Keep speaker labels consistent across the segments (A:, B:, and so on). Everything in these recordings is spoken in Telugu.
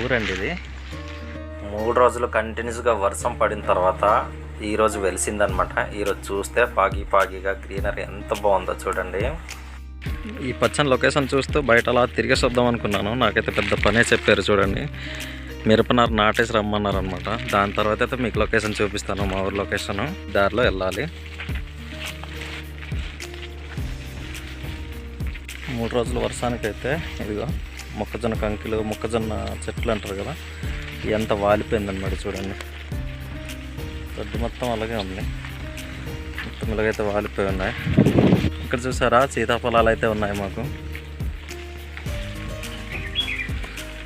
A: ఊరండి ఇది. 3 రోజులు కంటిన్యూస్గా వర్షం పడిన తర్వాత ఈరోజు వెలిసిందనమాట. ఈరోజు చూస్తే పాగిగా గ్రీనరీ ఎంత బాగుందో చూడండి. ఈ పచ్చని లొకేషన్ చూస్తూ బయట అలా తిరిగేసి వద్దాం అనుకున్నాను. నాకైతే పెద్ద పనే చెప్పారు చూడండి. మిరపనారు నాటేసి రమ్మన్నారు అనమాట. దాని తర్వాత అయితే మీకు లొకేషన్ చూపిస్తాను. మా ఊరు లొకేషను దారిలో వెళ్ళాలి. 3 రోజులు వర్షానికైతే ఇదిగో మొక్కజొన్న కంకిలు, మొక్కజొన్న చెట్లు అంటారు కదా, ఎంత వాలిపోయిందన్నమాట చూడండి. గడ్డి మొత్తం అలాగే ఉంది, మొత్తం ఇలాగైతే వాలిపోయి ఉన్నాయి. ఇక్కడ చూసారా సీతాఫలాలు అయితే ఉన్నాయి మాకు.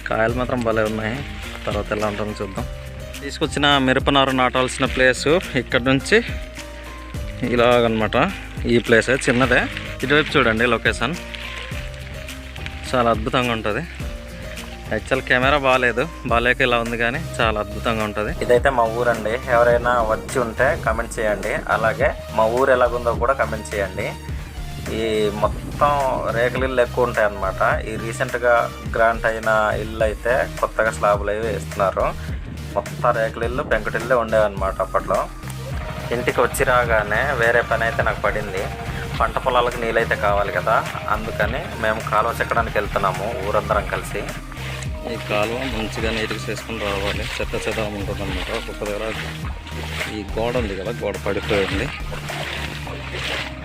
A: కాయలు మాత్రం భలే ఉన్నాయి. తర్వాత ఎలా ఉంటుందో చూద్దాం. తీసుకొచ్చిన మిరపనారు నాటాల్సిన ప్లేసు ఇక్కడ నుంచి ఇలాగనమాట. ఈ ప్లేసే చిన్నదే. ఇటువైపు చూడండి లొకేషన్ చాలా అద్భుతంగా ఉంటుంది. యాక్చువల్ కెమెరా బాగాలేక ఇలా ఉంది, కానీ చాలా అద్భుతంగా ఉంటుంది. ఇదైతే మా ఊరండి. ఎవరైనా వచ్చి ఉంటే కమెంట్ చేయండి. అలాగే మా ఊరు ఎలాగుందో కూడా కమెంట్ చేయండి. ఈ మొత్తం రేకుల ఇల్లు ఎక్కువ ఉంటాయి అన్నమాట. ఈ రీసెంట్గా గ్రాంట్ అయిన ఇల్లు అయితే కొత్తగా స్లాబులు అవి వేస్తున్నారు. మొత్తం రేకుల ఇల్లు, పెంకుటిల్లే ఉండేవన్నమాట అప్పట్లో. ఇంటికి వచ్చి రాగానే వేరే పని అయితే నాకు పడింది. పంట పొలాలకు నీళ్ళైతే కావాలి కదా, అందుకని మేము కాలువ చెక్కడానికి వెళ్తున్నాము ఊరందరం కలిసి. ఈ కాలువ మంచిగా నీటికి చేసుకుని రావాలి. చెత్త ఉంటుంది అన్నమాట. ఒక్కొక్క దగ్గర ఈ గోడ ఉంది కదా, గోడ పడిపోయింది.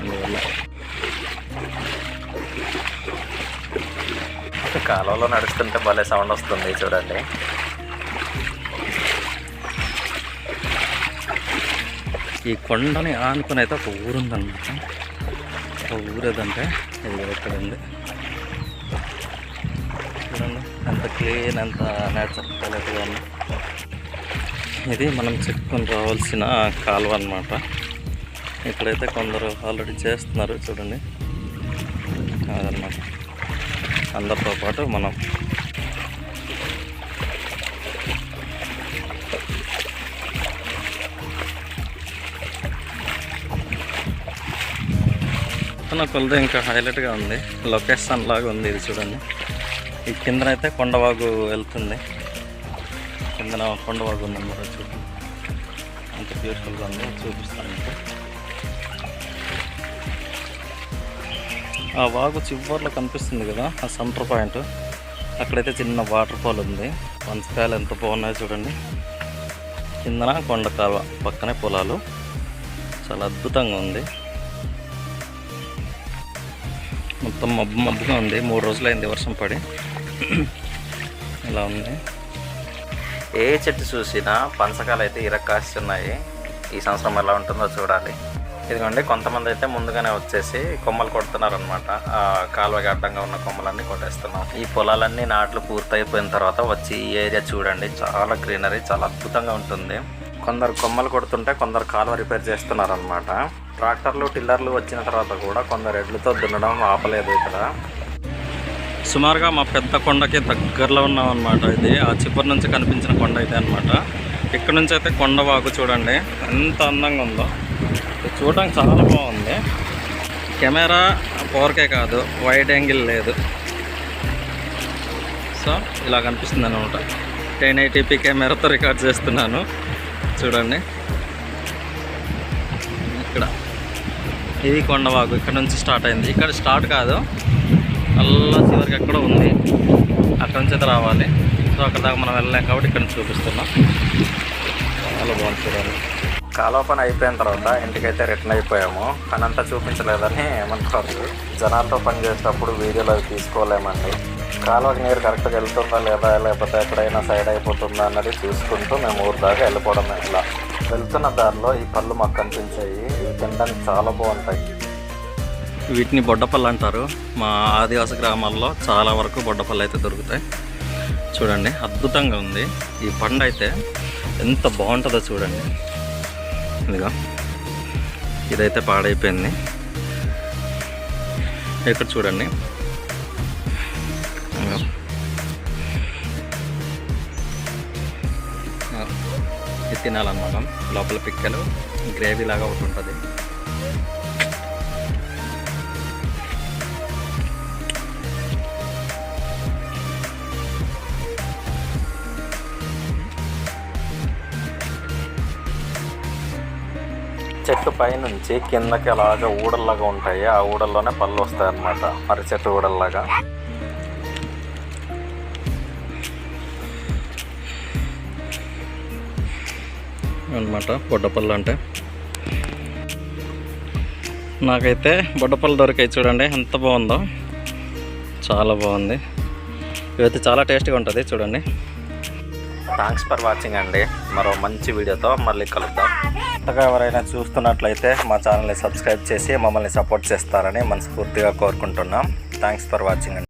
A: అందువల్ల కాలువలో నడుస్తుంటే భలే సౌండ్ వస్తుంది చూడండి. ఈ కొండని ఆనుకుని అయితే ఒక ఊరుందన్నమాట. ఊరు ఏదంటే ఇది ఇక్కడ ఉంది చూడండి. ఎంత క్లీన్, ఎంత నేచురల్ క్వాలిటీగా ఉంది. ఇది మనం చెప్పుకొని రావాల్సిన కాలువ అన్నమాట. ఇక్కడైతే కొందరు ఆల్రెడీ చేస్తున్నారు చూడండి. అదన్నమాట, అందరితో పాటు మనం కొలది ఇంకా హైలైట్గా ఉంది. లొకేషన్ లాగా ఉంది ఇది చూడండి. ఈ కిందనైతే కొండవాగు వెళ్తుంది. కిందన కొండవాగు ఉందన్నమాట. చూడండి అంత బ్యూటిఫుల్గా ఉంది. చూపిస్తాను మీకు. ఆ వాగు చివర్లో కనిపిస్తుంది కదా, ఆ సెంటర్ పాయింట్, అక్కడైతే చిన్న వాటర్ ఫాల్ ఉంది. వంచకాయలు ఎంత బాగున్నాయో చూడండి. కిందన కొండ కాలువ, పక్కనే పొలాలు. చాలా అద్భుతంగా ఉంది. మొత్తం మబ్బుగా ఉంది. 3 రోజులైంది వర్షం పడి. ఇలా ఉంది. ఏ చెట్టు చూసినా పంచకాలు అయితే ఇరక్కాస్తున్నాయి. ఈ సంవత్సరం ఎలా ఉంటుందో చూడాలి. ఇదిగోండి, కొంతమంది అయితే ముందుగానే వచ్చేసి కొమ్మలు కొడుతున్నారనమాట. ఆ కాలువకి అడ్డంగా ఉన్న కొమ్మలన్నీ కొట్టేస్తున్నాం. ఈ పొలాలన్నీ నాట్లు పూర్తయిపోయిన తర్వాత వచ్చి ఈ ఏరియా చూడండి. చాలా గ్రీనరీ, చాలా అద్భుతంగా ఉంటుంది. కొందరు కొమ్మలు కొడుతుంటే కొందరు కాలువ రిపేర్ చేస్తున్నారనమాట. ట్రాక్టర్లు, టిల్లర్లు వచ్చిన తర్వాత కూడా కొందరు ఎడ్లతో దున్నడం ఆపలేదు. ఇక్కడ సుమారుగా మా పెద్ద కొండకి దగ్గరలో ఉన్నాం అనమాట. ఇది ఆ చివరి నుంచి కనిపించిన కొండ అయితే అనమాట. ఇక్కడ నుంచి అయితే కొండవాగు చూడండి ఎంత అందంగా ఉందో. చూడడానికి చాలా బాగుంది. కెమెరా 4K కాదు, వైడ్ యాంగిల్ లేదు. సో ఇలా కనిపిస్తుంది అనమాట. 1080p కెమెరాతో రికార్డ్ చేస్తున్నాను చూడండి. ఇక్కడ ఇది కొండవాగు. ఇక్కడ నుంచి స్టార్ట్ అయింది. ఇక్కడ స్టార్ట్ కాదు, అలా చివరికి ఎక్కడ ఉంది. అక్కడ నుంచి అయితే రావాలి. సో అక్కడ దాకా మనం వెళ్ళలేం కాబట్టి ఇక్కడ నుంచి చూపిస్తున్నాం. చాలా బాగుంది చూడండి. కాలువ పని అయిపోయిన తర్వాత ఇంటికైతే రిటర్న్ అయిపోయాము. పని అంతా చూపించలేదని ఏమంటారు. జనాలతో పని చేసేటప్పుడు వీడియోలు అవి తీసుకోలేమండి. కాలువకి నీరు కరెక్ట్గా వెళ్తుందా లేదా, లేకపోతే ఎక్కడైనా సైడ్ అయిపోతుందా అన్నది చూసుకుంటూ మేము ఊరు దాకా వెళ్ళిపోవడం. ఇలా వెళ్తున్న దారిలో ఈ పళ్ళు మాకు కనిపించాయి. ఇవి తినడానికి చాలా బాగుంటాయి. వీటిని బొడ్డపళ్ళు అంటారు. మా ఆదివాసి గ్రామాల్లో చాలా వరకు బొడ్డపళ్ళు అయితే దొరుకుతాయి. చూడండి అద్భుతంగా ఉంది. ఈ పండు అయితే ఎంత బాగుంటుందో చూడండి. ఇదిగా ఇదైతే పాడైపోయింది. ఇక్కడ చూడండి, ఇది తినాలన్నమాట. లోపల పిక్కలు గ్రేవీ లాగా ఒకటి ఉంటుంది. చెట్టు పై నుంచి కిందకి అలాగా ఊడల్లాగా ఉంటాయి. ఆ ఊడల్లోనే పళ్ళు వస్తాయి అన్నమాట, మర్రి చెట్టు ఊడల్లాగా. అన్నమాట బొడ్డపళ్ళు అంటే. నాకైతే బొడ్డపళ్ళు దొరికాయి చూడండి, ఎంత బాగుందో, చాలా బాగుంది. ఇవైతే చాలా టేస్టీగా ఉంటుంది చూడండి. థ్యాంక్స్ ఫర్ వాచింగ్ అండి. మరో మంచి వీడియోతో మళ్ళీ కలుద్దాం. కొత్తగా ఎవరైనా చూస్తున్నట్లయితే మా ఛానల్ని సబ్స్క్రైబ్ చేసి మమ్మల్ని సపోర్ట్ చేస్తారని మనస్ఫూర్తిగా కోరుకుంటున్నాం. థ్యాంక్స్ ఫర్ వాచింగ్ అండి.